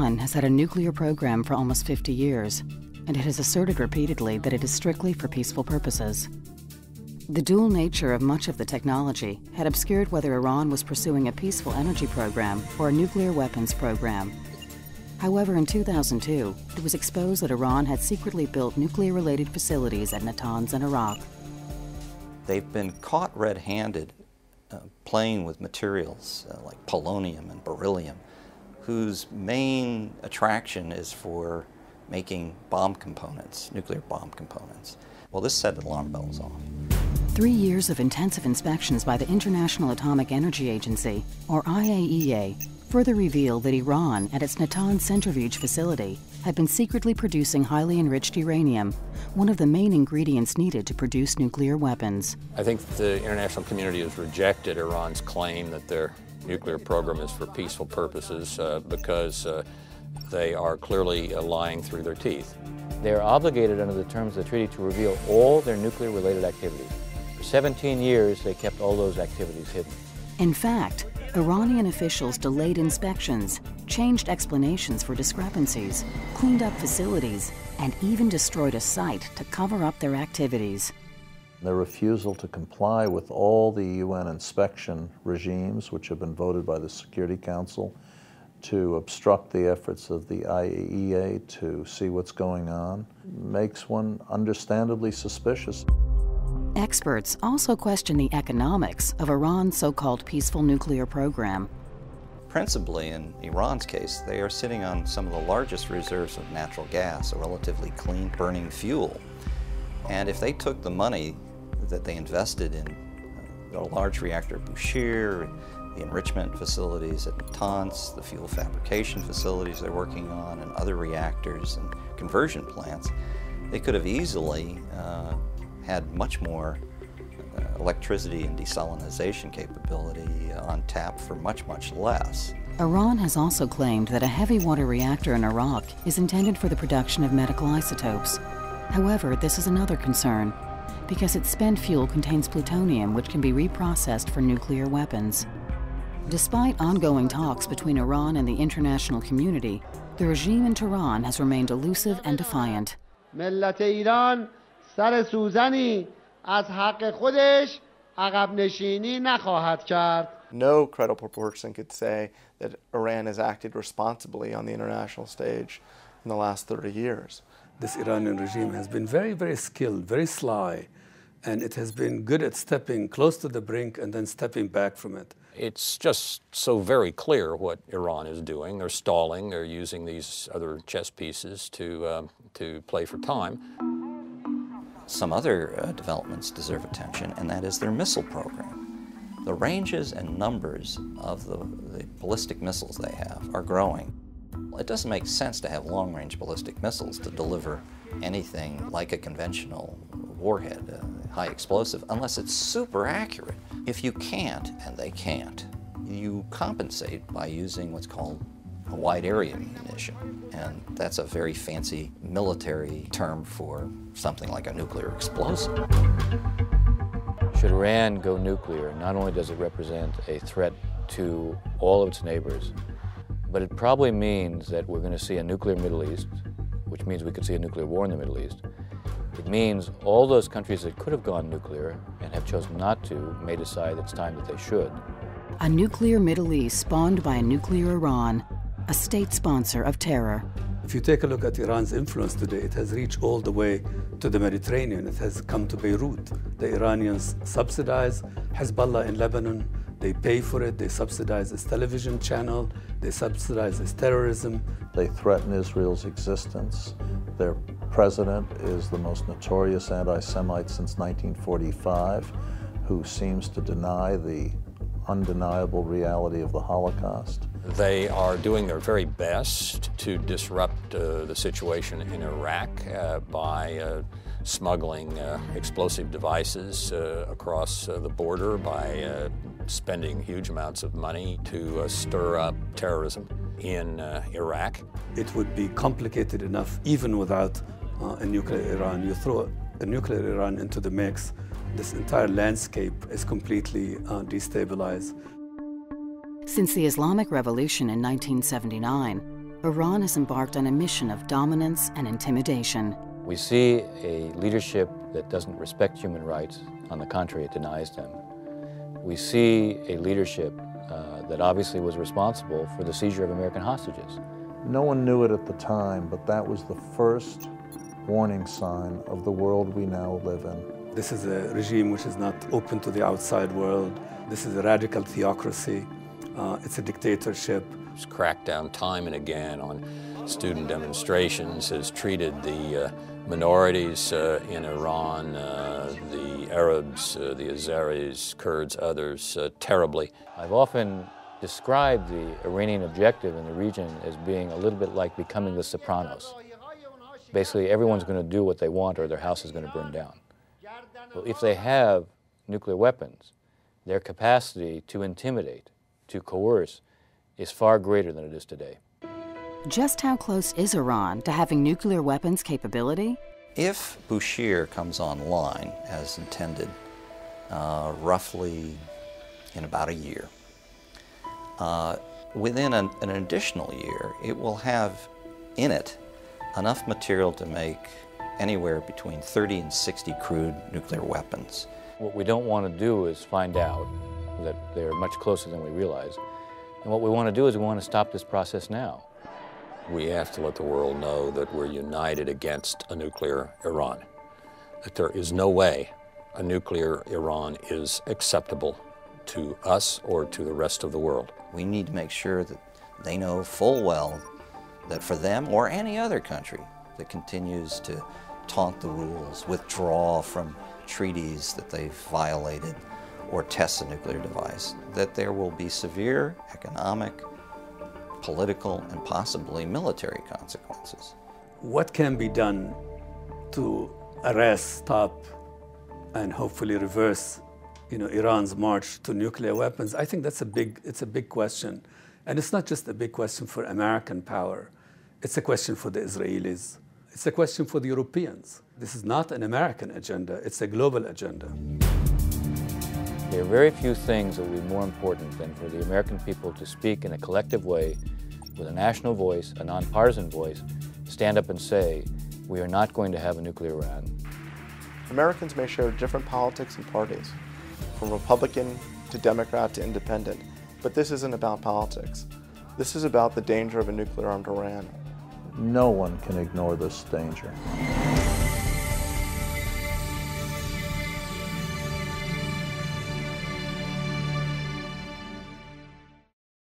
Iran has had a nuclear program for almost 50 years, and it has asserted repeatedly that it is strictly for peaceful purposes. The dual nature of much of the technology had obscured whether Iran was pursuing a peaceful energy program or a nuclear weapons program. However, in 2002, it was exposed that Iran had secretly built nuclear-related facilities at Natanz in Iraq. They've been caught red-handed playing with materials like polonium and beryllium, whose main attraction is for making bomb components, nuclear bomb components. Well, this set alarm bells off. 3 years of intensive inspections by the International Atomic Energy Agency, or IAEA, further revealed that Iran, at its Natanz centrifuge facility, had been secretly producing highly enriched uranium, one of the main ingredients needed to produce nuclear weapons. I think the international community has rejected Iran's claim that their nuclear program is for peaceful purposes because they are clearly lying through their teeth. They are obligated under the terms of the treaty to reveal all their nuclear-related activities. For 17 years, they kept all those activities hidden. In fact, Iranian officials delayed inspections, changed explanations for discrepancies, cleaned up facilities, and even destroyed a site to cover up their activities. Their refusal to comply with all the UN inspection regimes, which have been voted by the Security Council, to obstruct the efforts of the IAEA to see what's going on, makes one understandably suspicious. Experts also question the economics of Iran's so-called peaceful nuclear program. Principally, in Iran's case, they are sitting on some of the largest reserves of natural gas, a relatively clean burning fuel. And if they took the money that they invested in the large reactor at Bushehr, the enrichment facilities at Natanz, the fuel fabrication facilities they're working on, and other reactors and conversion plants, they could have easily had much more electricity and desalinization capability on tap for much, much less. Iran has also claimed that a heavy water reactor in Iraq is intended for the production of medical isotopes. However, this is another concern, because its spent fuel contains plutonium, which can be reprocessed for nuclear weapons. Despite ongoing talks between Iran and the international community, the regime in Tehran has remained elusive and defiant. ملت ایران سر سوزنی از حق خودش عقب نشینی نخواهد کرد. No credible person could say that Iran has acted responsibly on the international stage in the last 30 years. This Iranian regime has been very, very skilled, very sly, and it has been good at stepping close to the brink and then stepping back from it. It's just so very clear what Iran is doing. They're stalling, they're using these other chess pieces to play for time. Some other developments deserve attention, and that is their missile program. The ranges and numbers of the ballistic missiles they have are growing. It doesn't make sense to have long-range ballistic missiles to deliver anything like a conventional warhead, high explosive, unless it's super accurate. If you can't, and they can't, you compensate by using what's called a wide area munition. And that's a very fancy military term for something like a nuclear explosive. Should Iran go nuclear, not only does it represent a threat to all of its neighbors, but it probably means that we're going to see a nuclear Middle East, which means we could see a nuclear war in the Middle East. It means all those countries that could have gone nuclear and have chosen not to may decide it's time that they should. A nuclear Middle East spawned by a nuclear Iran, a state sponsor of terror. If you take a look at Iran's influence today, it has reached all the way to the Mediterranean. It has come to Beirut. The Iranians subsidize Hezbollah in Lebanon. They pay for it. They subsidize its television channel. They subsidize its terrorism. They threaten Israel's existence. Their president is the most notorious anti-Semite since 1945, who seems to deny the undeniable reality of the Holocaust. They are doing their very best to disrupt the situation in Iraq by smuggling explosive devices across the border, by spending huge amounts of money to stir up terrorism in Iraq. It would be complicated enough even without a nuclear Iran. You throw a nuclear Iran into the mix, this entire landscape is completely destabilized. Since the Islamic Revolution in 1979, Iran has embarked on a mission of dominance and intimidation. We see a leadership that doesn't respect human rights. On the contrary, it denies them. We see a leadership that obviously was responsible for the seizure of American hostages. No one knew it at the time, but that was the first warning sign of the world we now live in. This is a regime which is not open to the outside world. This is a radical theocracy. It's a dictatorship. It's cracked down time and again on student demonstrations, has treated the minorities in Iran, the Arabs, the Azeris, Kurds, others, terribly. I've often described the Iranian objective in the region as being a little bit like becoming the Sopranos. Basically, everyone's going to do what they want or their house is going to burn down. Well, if they have nuclear weapons, their capacity to intimidate, to coerce, is far greater than it is today. Just how close is Iran to having nuclear weapons capability? If Bushehr comes online as intended, roughly in about a year, within an additional year, it will have in it enough material to make anywhere between 30 and 60 crude nuclear weapons. What we don't want to do is find out that they're much closer than we realize. And what we want to do is we want to stop this process now. We have to let the world know that we're united against a nuclear Iran, that there is no way a nuclear Iran is acceptable to us or to the rest of the world. We need to make sure that they know full well that for them or any other country that continues to taunt the rules, withdraw from treaties that they've violated, or test a nuclear device, that there will be severe economic, political, and possibly military consequences. What can be done to arrest, stop, and hopefully reverse, Iran's march to nuclear weapons? I think it's a big question. And it's not just a big question for American power. It's a question for the Israelis. It's a question for the Europeans. This is not an American agenda, it's a global agenda. There are very few things that will be more important than for the American people to speak in a collective way, with a national voice, a nonpartisan voice, stand up and say, we are not going to have a nuclear Iran. Americans may share different politics and parties, from Republican to Democrat to Independent, but this isn't about politics. This is about the danger of a nuclear-armed Iran. No one can ignore this danger.